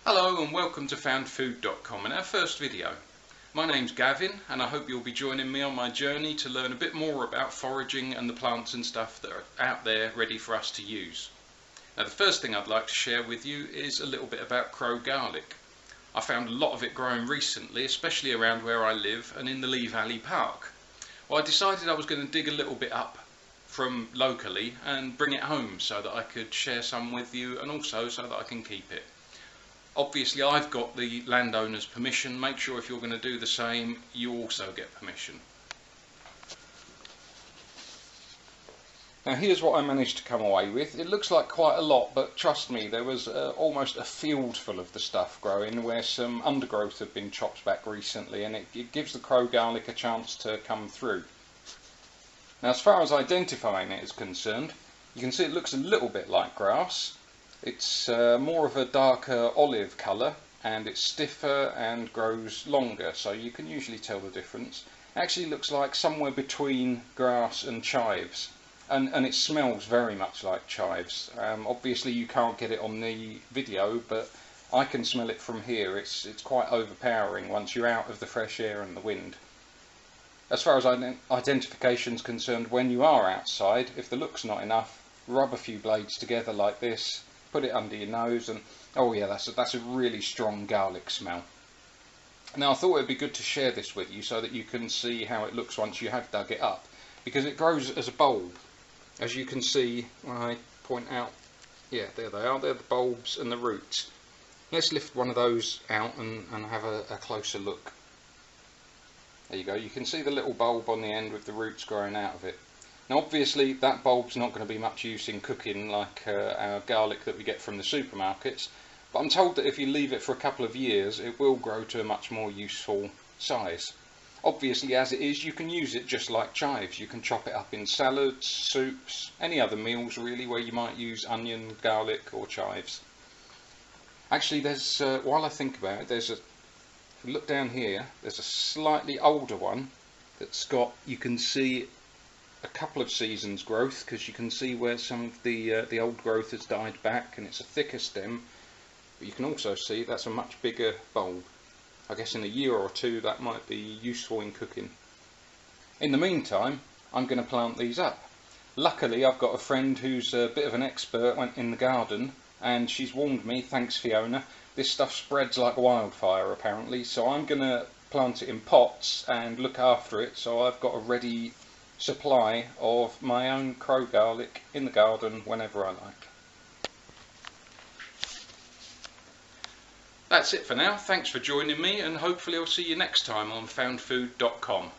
Hello and welcome to foundfood.com and our first video. My name's Gavin and I hope you'll be joining me on my journey to learn a bit more about foraging and the plants and stuff that are out there ready for us to use. Now the first thing I'd like to share with you is a little bit about crow garlic. I found a lot of it growing recently, especially around where I live and in the Lee Valley Park. Well, I decided I was going to dig a little bit up from locally and bring it home so that I could share some with you and also so that I can keep it. Obviously I've got the landowner's permission. Make sure if you're going to do the same you also get permission. Now here's what I managed to come away with. It looks like quite a lot, but trust me, there was almost a field full of the stuff growing where some undergrowth had been chopped back recently, and it gives the crow garlic a chance to come through. Now as far as identifying it is concerned, you can see it looks a little bit like grass. It's more of a darker olive colour and it's stiffer and grows longer, so you can usually tell the difference. It actually looks like somewhere between grass and chives, and it smells very much like chives. Obviously you can't get it on the video, but I can smell it from here. It's quite overpowering once you're out of the fresh air and the wind. As far as identification is concerned, when you are outside, if the look's not enough, rub a few blades together like this, put it under your nose, and oh yeah, that's a really strong garlic smell. Now I thought it'd be good to share this with you so that you can see how it looks once you have dug it up, because it grows as a bulb. As you can see when I point out, yeah, there they are, they're the bulbs and the roots. Let's lift one of those out and have a closer look. There you go, you can see the little bulb on the end with the roots growing out of it. Now obviously that bulb's not going to be much use in cooking like our garlic that we get from the supermarkets, but I'm told that if you leave it for a couple of years it will grow to a much more useful size. Obviously as it is, you can use it just like chives. You can chop it up in salads, soups, any other meals really where you might use onion, garlic or chives. Actually there's, while I think about it, there's if you look down here, there's a slightly older one that's got, you can see a couple of seasons growth, because you can see where some of the old growth has died back and it's a thicker stem, but you can also see that's a much bigger bulb. I guess in a year or two that might be useful in cooking. In the meantime I'm going to plant these up. Luckily I've got a friend who's a bit of an expert in the garden, and she's warned me, thanks Fiona, this stuff spreads like wildfire apparently, so I'm going to plant it in pots and look after it so I've got a ready supply of my own crow garlic in the garden whenever I like. That's it for now. Thanks for joining me, and hopefully I'll see you next time on foundfood.com.